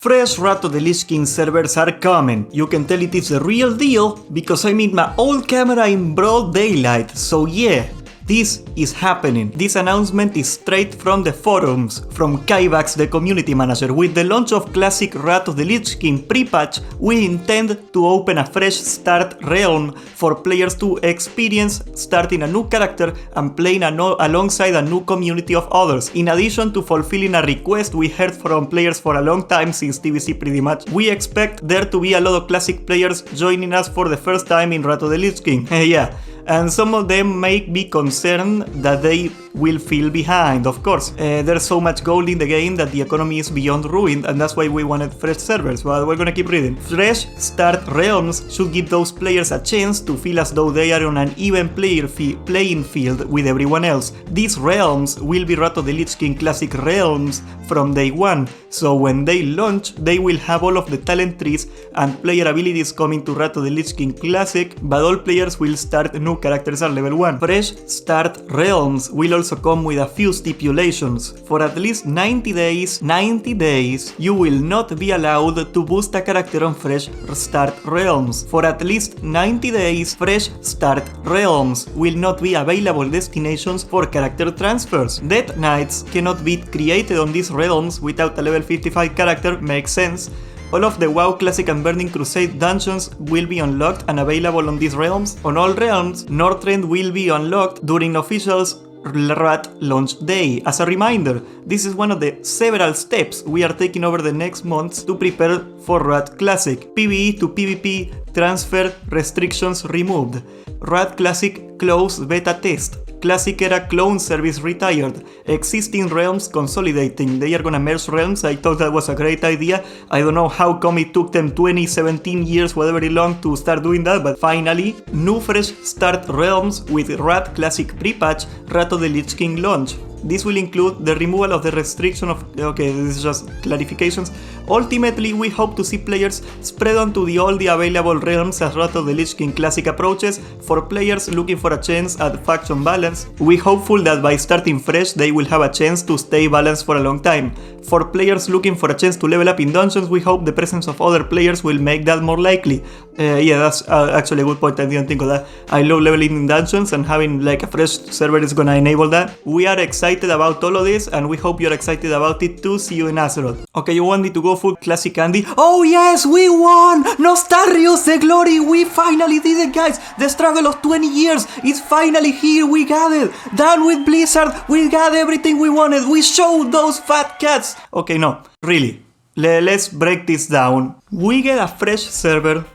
Fresh Wrath of the Lich King servers are coming. You can tell it is the real deal because I made my old camera in broad daylight, so yeah, this is happening. This announcement is straight from the forums, from Kaivax, the community manager. With the launch of Classic Wrath of the Lich King pre-patch, we intend to open a fresh start realm for players to experience starting a new character and playing alongside a new community of others. In addition to fulfilling a request we heard from players for a long time since TBC pretty much, we expect there to be a lot of classic players joining us for the first time in Wrath of the Lich King. Yeah. And some of them may be concerned that they will feel behind, of course. There's so much gold in the game that the economy is beyond ruined, and that's why we wanted fresh servers, but we're gonna keep reading. Fresh start realms should give those players a chance to feel as though they are on an even playing field with everyone else. These realms will be Wrath of the Lich King Classic realms from day one, so when they launch, they will have all of the talent trees and player abilities coming to Wrath of the Lich King Classic, but all players will start new characters at level 1. Fresh start realms will also come with a few stipulations. For at least 90 days, you will not be allowed to boost a character on fresh start realms. For at least 90 days, fresh start realms will not be available destinations for character transfers. Death Knights cannot be created on these realms without a level 55 character, makes sense. All of the WoW Classic and Burning Crusade dungeons will be unlocked and available on these realms. On all realms, Northrend will be unlocked during officials Wrath launch day. As a reminder, this is one of the several steps we are taking over the next months to prepare for Wrath Classic. PvE to PvP transfer restrictions removed. Wrath Classic closed beta test. Classic era clone service retired. Existing realms consolidating. They are gonna merge realms. I thought that was a great idea. I don't know how come it took them 20, 17 years, whatever it long to start doing that, but finally, new fresh start realms with Wrath Classic pre-patch, Wrath of the Lich King launch. This will include the removal of the restriction of... Okay, this is just clarifications. Ultimately, we hope to see players spread onto all the available realms as Wrath of the Lich King Classic approaches. For players looking for a chance at faction balance, we're hopeful that by starting fresh, they will have a chance to stay balanced for a long time. For players looking for a chance to level up in dungeons, we hope the presence of other players will make that more likely. Yeah, that's actually a good point, I didn't think of that. I love leveling in dungeons, and having like a fresh server is gonna enable that. We are excited about all of this, and we hope you're excited about it too. See you in Azeroth. Okay, you want me to go full classic Andy? Oh yes, we won! Nostarius, the glory, we finally did it, guys! The struggle of 20 years is finally here, we got it! Done with Blizzard, we got everything we wanted, we showed those fat cats! Okay, no, really, let's break this down. We get a fresh server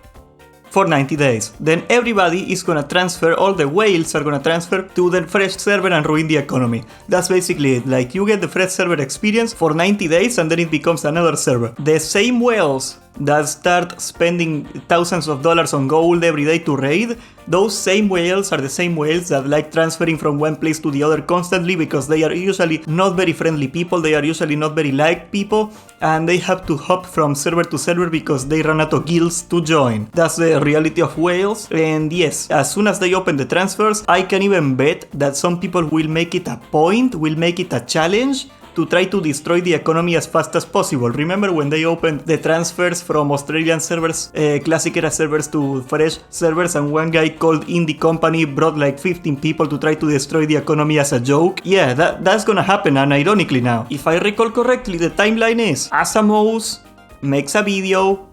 for 90 days. Then everybody is gonna transfer, all the whales are gonna transfer to the fresh server and ruin the economy. That's basically it. Like, you get the fresh server experience for 90 days and then it becomes another server. The same whales that start spending thousands of dollars on gold every day to raid, those same whales are the same whales that like transferring from one place to the other constantly because they are usually not very friendly people, they are usually not very liked people, and they have to hop from server to server because they run out of guilds to join. That's the reality of whales, and yes, as soon as they open the transfers, I can even bet that some people will make it a point, will make it a challenge to try to destroy the economy as fast as possible. Remember when they opened the transfers from Australian servers, classic era servers to fresh servers, and one guy called Indie Company brought like 15 people to try to destroy the economy as a joke? Yeah, that's gonna happen, and ironically now. If I recall correctly, the timeline is Asamos makes a video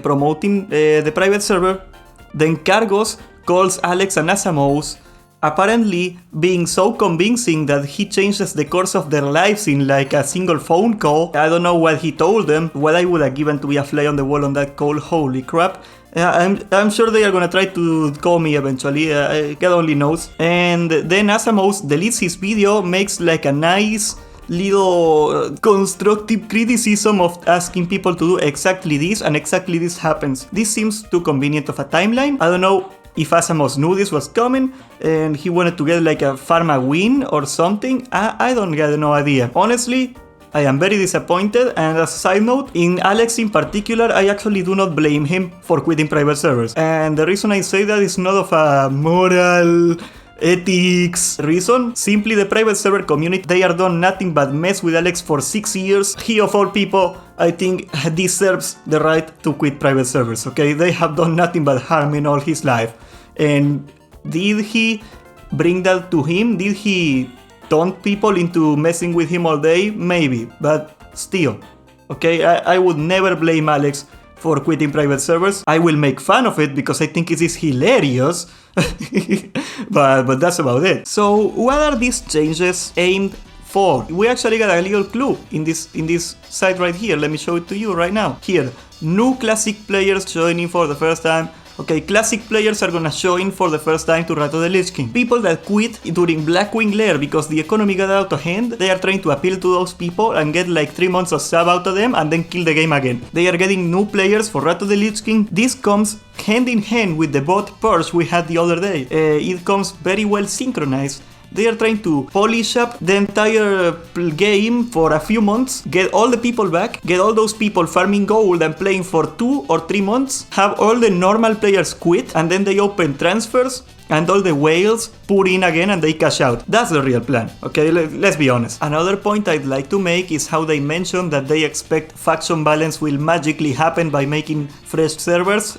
promoting the private server, then Cargos calls Alex and Asamos, apparently being so convincing that he changes the course of their lives in like a single phone call. I don't know what he told them, what I would have given to be a fly on the wall on that call, holy crap. I'm sure they are gonna try to call me eventually, God only knows. And then Asamos deletes his video, makes like a nice little constructive criticism of asking people to do exactly this, and exactly this happens. This seems too convenient of a timeline. I don't know if Asamos knew this was coming and he wanted to get like a pharma win or something. I don't get no idea. Honestly, I am very disappointed, and as a side note, in Alex in particular, I actually do not blame him for quitting private servers. And the reason I say that is not of a moral ethics reason. Simply the private server community, they are done nothing but mess with Alex for 6 years. He of all people I think deserves the right to quit private servers, okay? They have done nothing but harm in all his life. And did he bring that to him? Did he taunt people into messing with him all day? Maybe, but still, okay? I would never blame Alex for quitting private servers. I will make fun of it because I think it is hilarious, but that's about it. So what are these changes aimed for? We actually got a little clue in this site right here. Let me show it to you right now. Here, new classic players joining for the first time. Okay, classic players are gonna join for the first time to Rato the Lich King. People that quit during Blackwing Lair because the economy got out of hand, they are trying to appeal to those people and get like 3 months of sub out of them and then kill the game again. They are getting new players for Rato the Lich King. This comes hand in hand with the bot purge we had the other day. It comes very well synchronized. They are trying to polish up the entire game for a few months, get all the people back, get all those people farming gold and playing for 2 or 3 months, have all the normal players quit, and then they open transfers, and all the whales put in again and they cash out. That's the real plan, okay? Let's be honest. Another point I'd like to make is how they mention that they expect faction balance will magically happen by making fresh servers.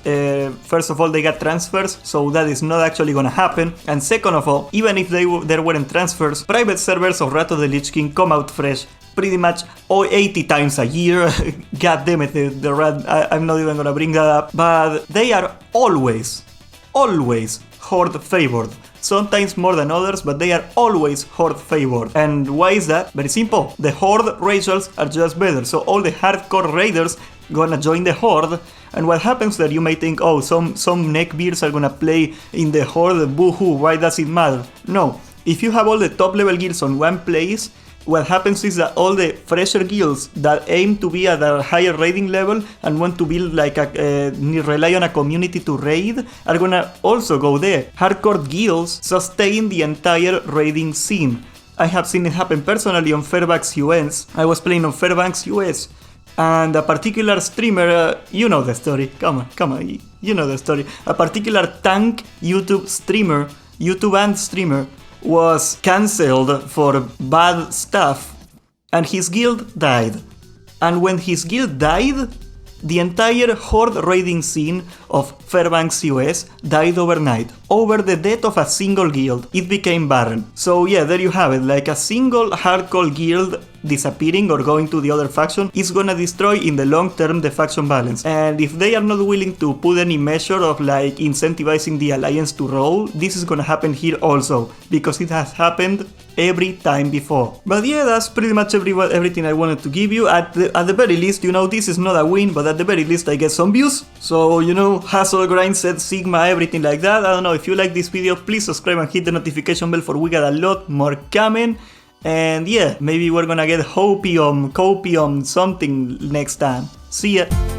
First of all, they got transfers, so that is not actually gonna happen. And second of all, even if there weren't transfers, private servers of Rato the Lich King come out fresh pretty much 80 times a year. God damn it, the rat, I'm not even gonna bring that up. But they are always Horde favored. Sometimes more than others, but they are always Horde favored. And why is that? Very simple. The Horde racials are just better. So all the hardcore raiders gonna join the Horde. And what happens there, you may think, oh, some neckbeards are gonna play in the Horde, boo-hoo, why does it matter? No. If you have all the top level guilds on one place, what happens is that all the fresher guilds that aim to be at a higher raiding level and want to build like rely on a community to raid are gonna also go there. Hardcore guilds sustain the entire raiding scene. I have seen it happen personally on Fairbanks US. I was playing on Fairbanks US and a particular streamer, you know the story, come on, you know the story. A particular tank YouTube and streamer was cancelled for bad stuff and his guild died. And when his guild died, the entire Horde raiding scene of Fairbanks US died overnight. Over the death of a single guild, it became barren. So yeah, there you have it, like a single hardcore guild disappearing or going to the other faction is gonna destroy in the long term the faction balance. And if they are not willing to put any measure of like incentivizing the alliance to roll, this is gonna happen here also, because it has happened every time before. But yeah, that's pretty much everything I wanted to give you. At the very least, you know, this is not a win, but at the very least I get some views. So, you know, hustle, grind, set, sigma, everything like that. I don't know, if you like this video, please subscribe and hit the notification bell, for we got a lot more coming. And yeah, maybe we're gonna get hopium, copium, something next time. See ya!